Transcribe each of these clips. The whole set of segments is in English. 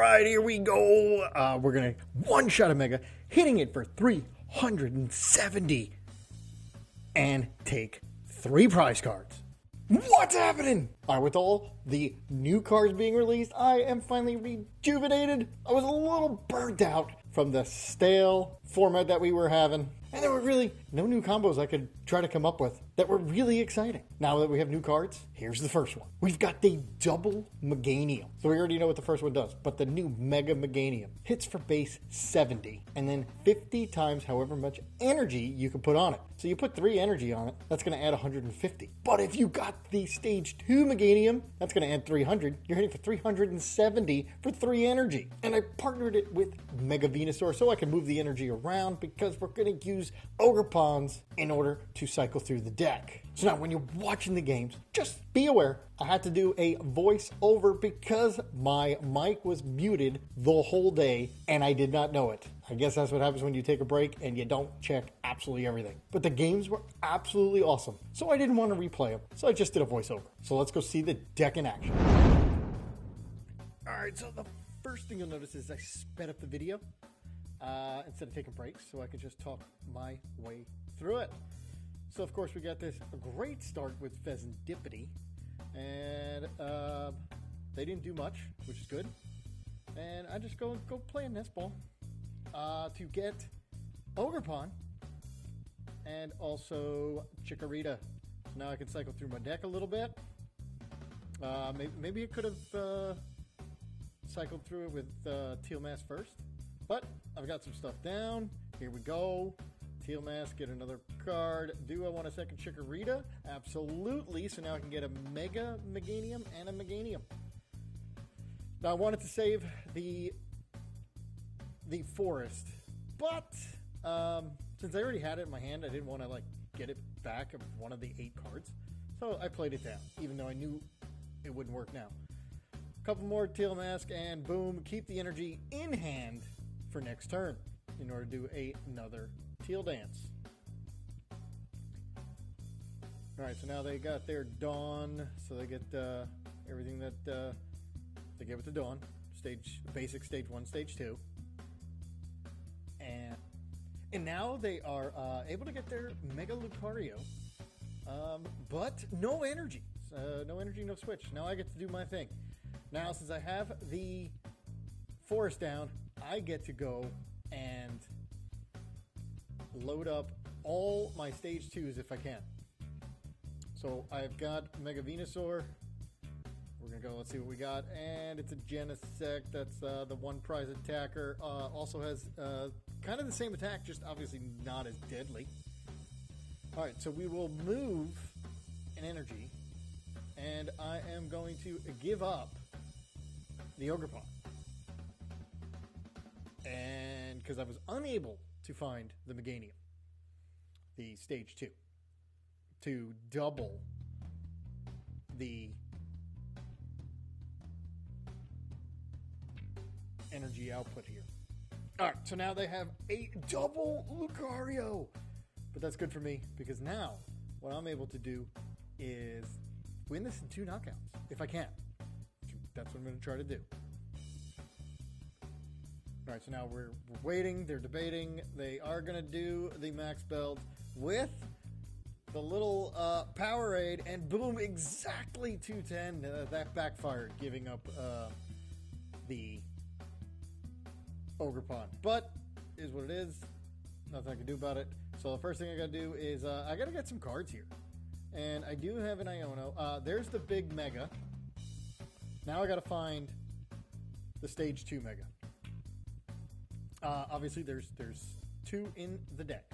right, here we go. We're going to one-shot a Mega, hitting it for 370, and take 3 prize cards. What's happening? All right, with all the new cards being released, I am finally rejuvenated. I was a little burnt out from the stale format that we were having. And there were really no new combos I could try to come up with that were really exciting. Now that we have new cards, here's the first one. We've got the double Meganium. So we already know what the first one does, but the new Mega Meganium hits for base 70 and then 50 times however much energy you can put on it. So you put 3 energy on it, that's going to add 150. But if you got the stage 2 Meganium, that's going to add 300. You're hitting for 370 for 3 energy. And I partnered it with Mega Venusaur so I can move the energy around because we're going to use Ogerpons in order to cycle through the deck. So now when you're watching the games, just be aware I had to do a voiceover because my mic was muted the whole day and I did not know it. I guess that's what happens when you take a break and you don't check absolutely everything. But the games were absolutely awesome, so I didn't want to replay them, so I just did a voiceover. So let's go see the deck in action. Alright, so the first thing you'll notice is I sped up the video instead of taking breaks so I could just talk my way through it. So of course we got this great start with Fezandipiti, and they didn't do much, which is good. And I just go play a nest ball to get Ogerpon and also Chikorita. So now I can cycle through my deck a little bit. Maybe I could have cycled through it with Teal Mask first, but I've got some stuff down. Here we go. Teal Mask, get another card. Do I want a second Chikorita? Absolutely. So now I can get a Mega Meganium and a Meganium. Now I wanted to save the forest, but since I already had it in my hand, I didn't want to get it back of one of the 8 cards. So I played it down, even though I knew it wouldn't work now. A couple more Teal Mask and boom, keep the energy in hand for next turn in order to do another Teal Dance. Alright, so now they got their Dawn, so they get everything that they get with the Dawn. Basic stage 1, stage 2. And now they are able to get their Mega Lucario, but no energy. No energy, no switch. Now I get to do my thing. Now, since I have the forest down, I get to go and load up all my stage 2s if I can. So I've got Mega Venusaur. We're going to go, let's see what we got. And it's a Genesect. That's the one prize attacker. Also has kind of the same attack, just obviously not as deadly. Alright, so we will move an energy. And I am going to give up the Ogerpon. And because I was unable to find the Meganium, the stage 2, to double the energy output here. Alright, so now they have a double Lucario. But that's good for me because now what I'm able to do is win this in 2 knockouts, if I can. That's what I'm going to try to do. Alright, so now we're waiting, they're debating. They are going to do the max build with the little Powerade, and boom, exactly 210. That backfired, giving up the Ogerpon. But, is what it is. Nothing I can do about it. So the first thing I got to do is, I got to get some cards here. And I do have an Iono. There's the big Mega. Now I got to find the stage 2 Mega. Obviously, there's 2 in the deck.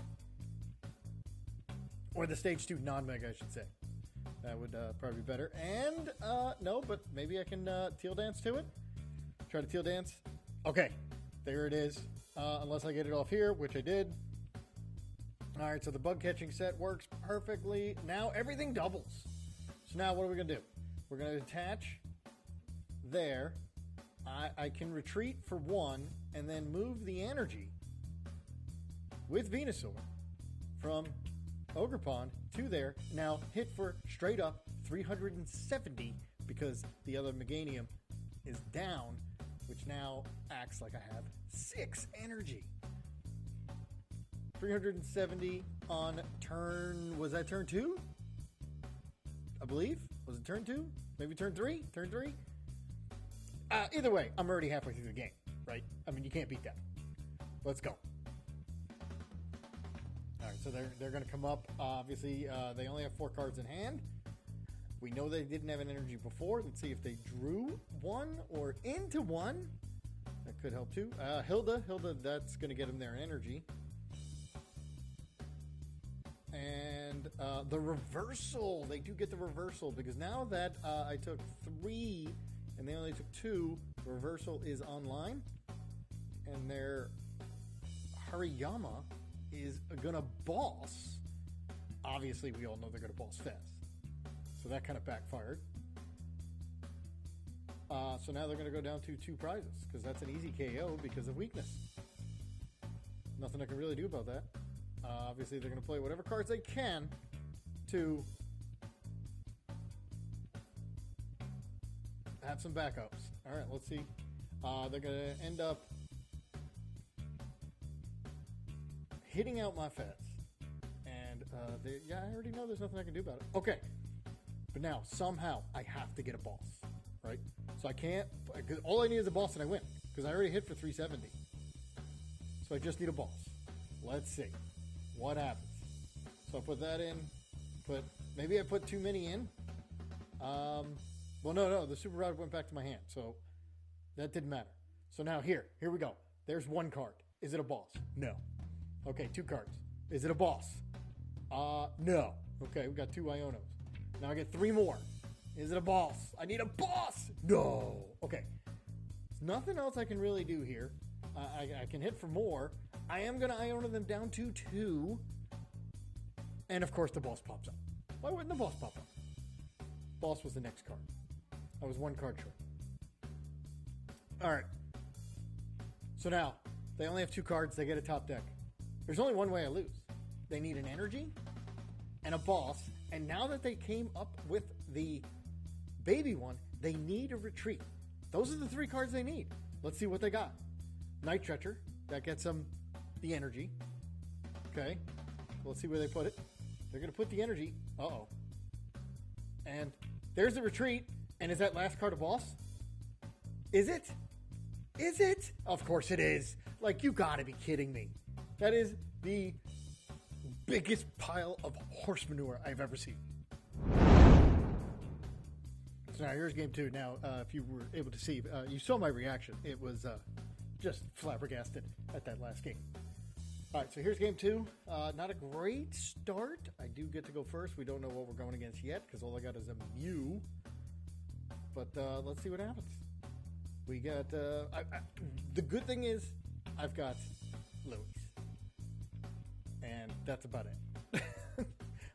Or the stage 2 non-Mega, I should say. That would probably be better. And, no, but maybe I can Teal Dance to it. Try to Teal Dance. Okay, there it is. Unless I get it off here, which I did. Alright, so the bug catching set works perfectly. Now everything doubles. So now what are we going to do? We're going to attach there. I can retreat for 1 and then move the energy with Venusaur from Ogerpon to there. Now hit for straight up 370 because the other Meganium is down which now acts like I have 6 energy. 370 on turn, was that turn 2? I believe. Was it turn 2? Maybe turn 3? Turn 3? Either way, I'm already halfway through the game, right? I mean, you can't beat that. Let's go. All right, so they're going to come up. Obviously, they only have 4 cards in hand. We know they didn't have an energy before. Let's see if they drew one or into one. That could help too. Hilda, that's going to get them their energy. And the reversal. They do get the reversal because now that I took 3 and they only took 2, the reversal is online. And their Hariyama is going to boss. Obviously, we all know they're going to boss Fez. So that kind of backfired. So now they're going to go down to 2 prizes because that's an easy KO because of weakness. Nothing I can really do about that. Obviously, they're going to play whatever cards they can to have some backups. All right, let's see. They're going to end up hitting out my Fez. And yeah, I already know there's nothing I can do about it. Okay. But now, somehow, I have to get a boss, right? So I can't, because all I need is a boss and I win, because I already hit for 370. So I just need a boss. Let's see what happens. So I put that in, maybe I put too many in. Well, no, the super rod went back to my hand, so that didn't matter. So now here we go. There's 1 card. Is it a boss? No. Okay, 2 cards. Is it a boss? No. Okay, we got 2 Ionos. Now I get 3 more. Is it a boss? I need a boss! No! Okay. There's nothing else I can really do here. I can hit for more. I am going to Iona them down to 2. And of course the boss pops up. Why wouldn't the boss pop up? Boss was the next card. I was 1 card short. Alright. So now, they only have 2 cards. They get a top deck. There's only one way I lose. They need an energy and a boss. And now that they came up with the baby one, they need a retreat. Those are the 3 cards they need. Let's see what they got. Night Stretcher. That gets them the energy. Okay. Let's see where they put it. They're going to put the energy. Uh-oh. And there's the retreat. And is that last card a boss? Is it? Is it? Of course it is. Like, you gotta be kidding me. That is the biggest pile of horse manure I've ever seen. So now here's game 2. Now, if you were able to see, you saw my reaction. It was just flabbergasted at that last game. All right, so here's game 2. Not a great start. I do get to go first. We don't know what we're going against yet because all I got is a Mew. But let's see what happens. We got, the good thing is I've got Lillie. And that's about it.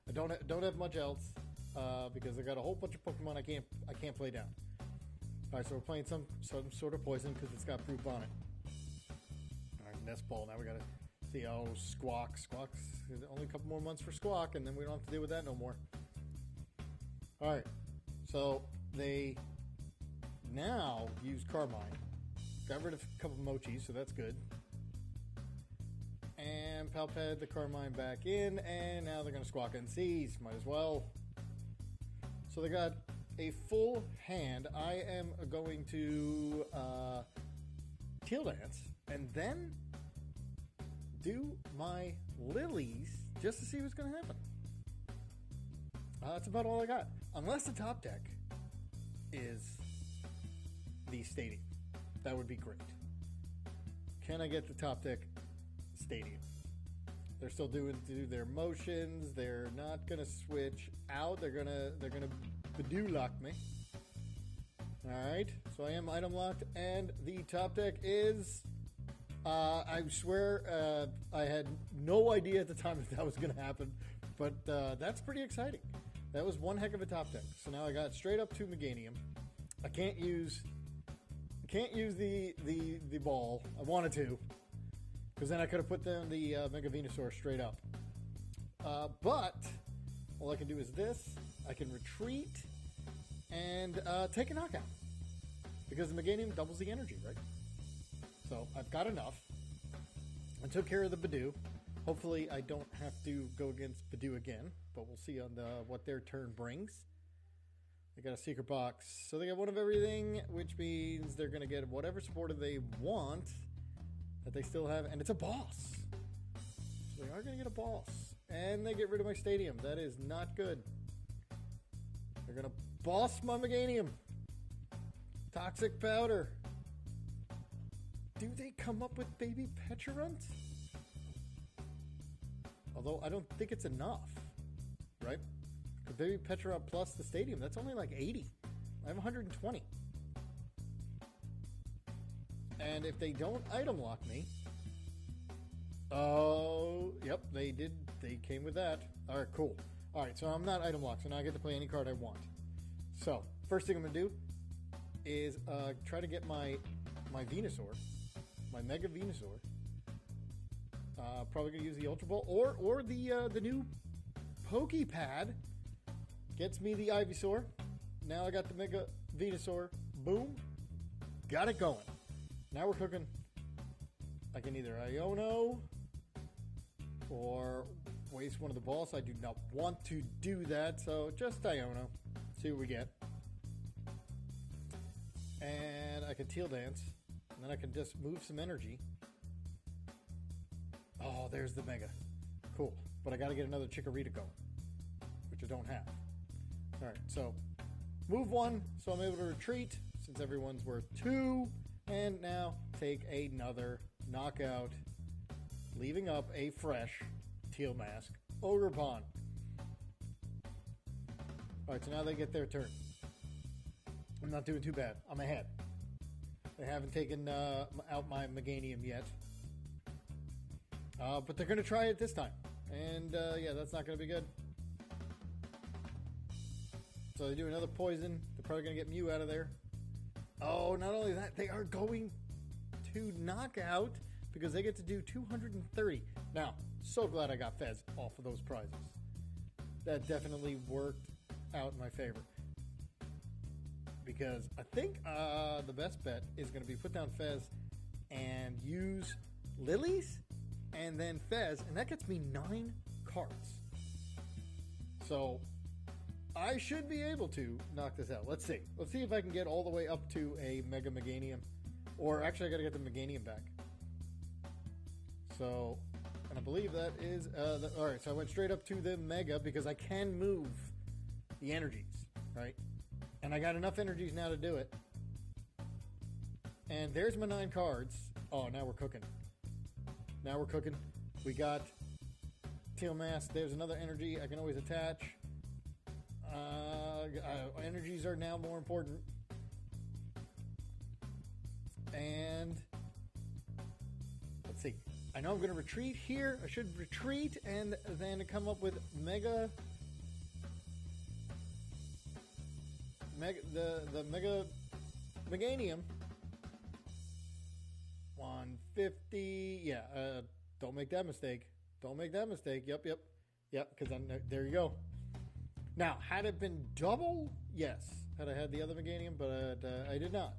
I don't have much else because I got a whole bunch of Pokemon I can't play down. All right, so we're playing some sort of poison because it's got Brute on it. All right, Nest Ball. Now we got to see. Oh, Squawk. Squawk's only a couple more months for Squawk, and then we don't have to deal with that no more. All right, so they now use Carmine. Got rid of a couple of Mochis, so that's good. And Palpad the Carmine back in, and now they're going to Squawk and Seize. Might as well. So they got a full hand. I am going to Teal Dance, and then do my Lilies just to see what's going to happen. That's about all I got. Unless the top deck is the Stadium. That would be great. Can I get the top deck Stadium? They're still do their motions. They're not gonna switch out. They're gonna Badoo lock me. All right. So I am item locked, and the top deck is. I swear I had no idea at the time that was gonna happen, but that's pretty exciting. That was one heck of a top deck. So now I got straight up to Meganium. I can't use the ball. I wanted to. Because then I could have put down the Mega Venusaur straight up. But all I can do is this. I can retreat and take a knockout. because the Meganium doubles the energy, right? So I've got enough. I took care of the Badoo. Hopefully I don't have to go against Badoo again, but we'll see on what their turn brings. They got a secret box, so they got one of everything, which means they're going to get whatever supporter they want that they still have, and it's a boss. So they are going to get a boss, and they get rid of my stadium. That is not good. They're going to boss my Meganium. Toxic powder. Do they come up with baby Pecharunt? Although I don't think it's enough, right? Because baby Pecharunt plus the stadium, that's only like 80. I have 120. And if they don't item lock me, oh, yep, they did. They came with that. All right, cool. All right, so I'm not item locked, so now I get to play any card I want. So first thing I'm gonna do is try to get my Venusaur, my Mega Venusaur. Probably gonna use the Ultra Ball or the new Poké Pad. Gets me the Ivysaur. Now I got the Mega Venusaur. Boom. Got it going. Now we're cooking. I can either Iono or waste one of the balls. I do not want to do that, so just Iono. See what we get. And I can Teal Dance. And then I can just move some energy. Oh, there's the Mega. Cool. But I got to get another Chikorita going, which I don't have. All right, so move one, so I'm able to retreat since everyone's worth 2. And now take another knockout, leaving up a fresh Teal Mask Ogerpon. All right, so now they get their turn. I'm not doing too bad. I'm ahead. They haven't taken out my Meganium yet. But they're going to try it this time. And, yeah, that's not going to be good. So they do another poison. They're probably going to get Mew out of there. Oh, not only that, they are going to knock out because they get to do 230. Now, so glad I got Fez off of those prizes. That definitely worked out in my favor. Because I think the best bet is going to be put down Fez and use Lilies and then Fez, and that gets me 9 cards. So I should be able to knock this out. Let's see. Let's see if I can get all the way up to a Mega Meganium. Or actually, I got to get the Meganium back. So, and I believe that is... all right, so I went straight up to the Mega because I can move the energies, right? And I got enough energies now to do it. And there's my 9 cards. Oh, now we're cooking. Now we're cooking. We got Teal Mask. There's another energy I can always attach. Energies are now more important. And let's see. I know I'm going to retreat here. I should retreat and then come up with the Mega Meganium. 150. Yeah, don't make that mistake. Don't make that mistake. Yep, because there you go. Now, had it been double? Yes. Had I had the other Meganium, but I did not.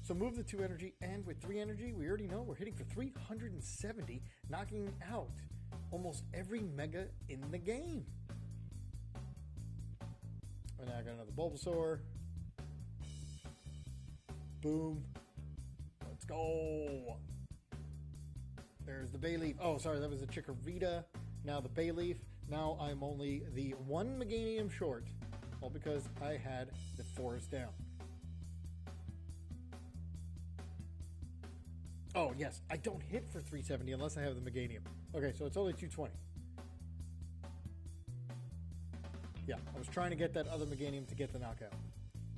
So move the 2 energy, and with 3 energy, we already know we're hitting for 370, knocking out almost every Mega in the game. And now I got another Bulbasaur. Boom. Let's go. There's the Bayleef. Oh, sorry, that was the Chikorita. Now the Bayleef. Now I'm only the 1 Meganium short, all because I had the forest down. Oh, yes, I don't hit for 370 unless I have the Meganium. Okay, so it's only 220. Yeah, I was trying to get that other Meganium to get the knockout.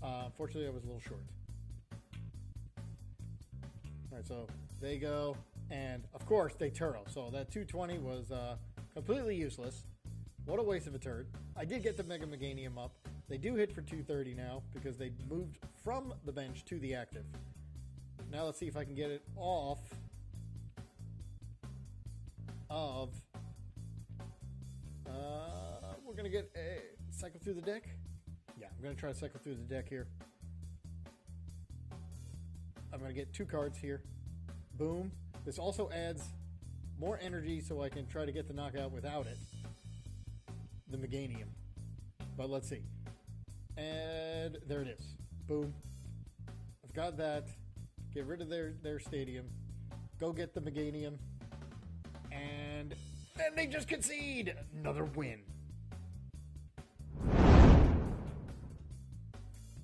Unfortunately, I was a little short. All right, so they go, and of course they Turo. So that 220 was completely useless. What a waste of a turd. I did get the Mega Meganium up. They do hit for 230 now because they moved from the bench to the active. Now let's see if I can get it off of... we're going to get a cycle through the deck. Yeah, I'm going to try to cycle through the deck here. going to get 2 cards here. Boom. This also adds more energy so I can try to get the knockout without it. The Meganium. But let's see. And there it is. Boom. I've got that. Get rid of their stadium. Go get the Meganium. And then they just concede. Another win.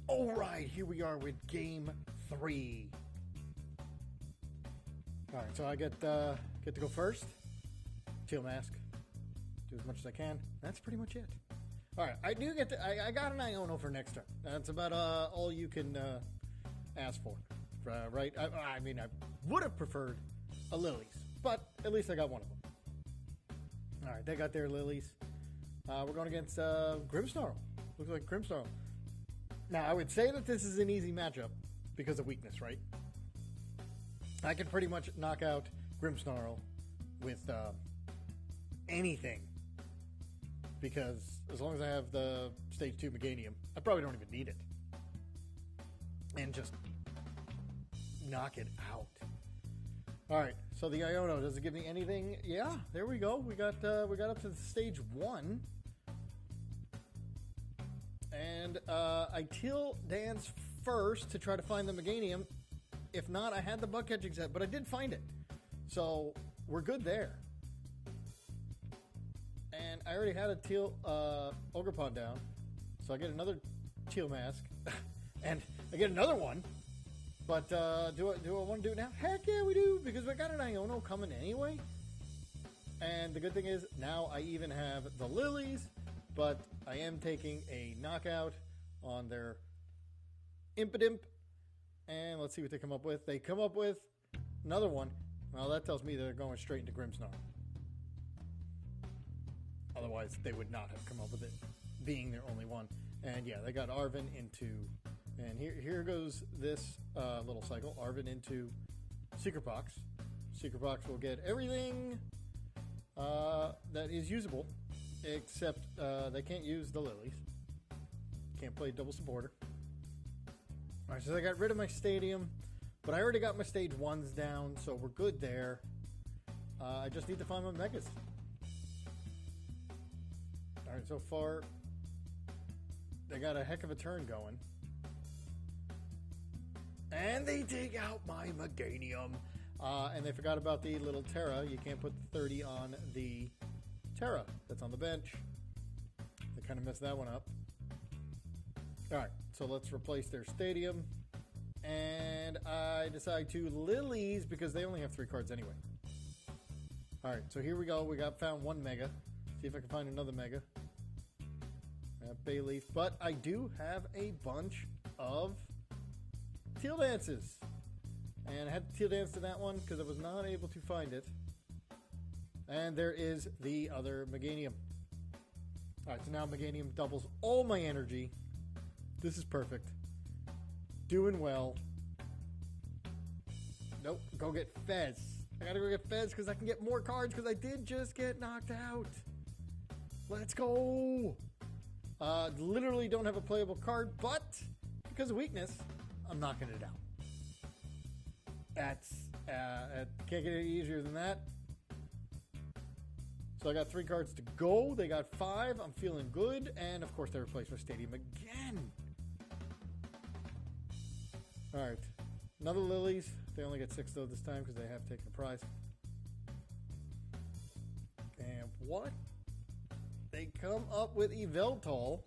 Alright, here we are with game 3. Alright, so I get to go first. Teal mask. Do as much as I can. That's pretty much it. Alright, I do get to... I got an Iono for next turn. That's about all you can ask for. Right? I mean, I would have preferred a Lillie's. But at least I got one of them. Alright, they got their Lillies. We're going against Grimmsnarl. Looks like Grimmsnarl. Now, I would say that this is an easy matchup because of weakness, right? I can pretty much knock out Grimmsnarl with anything. Because as long as I have the Stage 2 Meganium, I probably don't even need it. And just knock it out. Alright, so the Iono, does it give me anything? Yeah, there we go. We got up to Stage 1. And I Teal dance first to try to find the Meganium. If not, I had the bug catching set, but I did find it. So we're good there. And I already had a Teal Ogerpon down. So I get another Teal mask. And I get another one. But do I want to do it now? Heck yeah, we do, because I got an Iono coming anyway. And the good thing is, now I even have the Lillies. But I am taking a knockout on their Impidimp. And let's see what they come up with. They come up with another one. Well, that tells me they're going straight into Grimmsnarl. Otherwise, they would not have come up with it, being their only one. And yeah, they got Arven into... And here goes this little cycle. Arven into Secret Box. Secret Box will get everything that is usable. Except they can't use the Lillies. Can't play double supporter. Alright, so I got rid of my stadium. But I already got my stage 1s down, so we're good there. I just need to find my Megas. Alright, so far they got a heck of a turn going. And they take out my Meganium. And they forgot about the little Terra. You can't put the 30 on the Terra that's on the bench. They kind of messed that one up. Alright, so let's replace their stadium. And I decide to Lillies because they only have 3 cards anyway. Alright, so here we go. We found one Mega. See if I can find another Mega. I have Bayleef, but I do have a bunch of Teal Dances. And I had to Teal Dance to that one because I was not able to find it. And there is the other Meganium. Alright, so now Meganium doubles all my energy. This is perfect. Doing well. Nope, go get Fez. I gotta go get Fez because I can get more cards because I did just get knocked out. Let's go. Literally don't have a playable card, but because of weakness, I'm knocking it out. That's, can't get any easier than that. So I got 3 cards to go. They got 5. I'm feeling good. And, of course, they replaced my stadium again. All right. Another Lillies. They only get 6, though, this time because they have taken a prize. And what? They come up with Yveltal.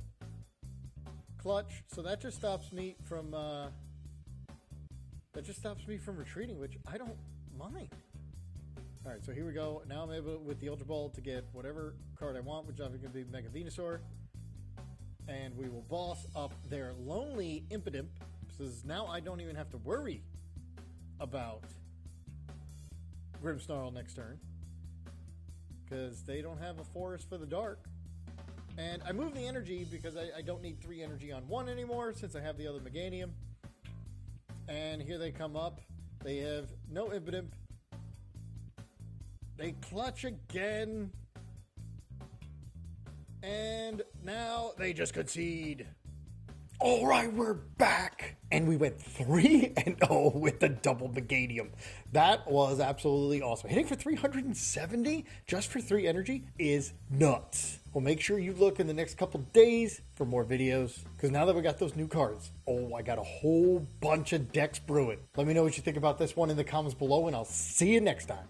Clutch. So that just stops me from... retreating, which I don't mind. Alright, so here we go. Now I'm able, with the Ultra Ball, to get whatever card I want, which obviously going to be Mega Venusaur. And we will boss up their lonely Impidimp. Because now I don't even have to worry about Grimmsnarl next turn. Because they don't have a Forest for the Dark. And I move the energy because I don't need 3 energy on 1 anymore since I have the other Meganium. And here they come up. They have no Impidimp. They clutch again. And now they just concede. All right, we're back. And we went 3-0 with the double Meganium. That was absolutely awesome. Hitting for 370 just for 3 energy is nuts. Well, make sure you look in the next couple days for more videos, because now that we got those new cards, oh, I got a whole bunch of decks brewing. Let me know what you think about this one in the comments below, and I'll see you next time.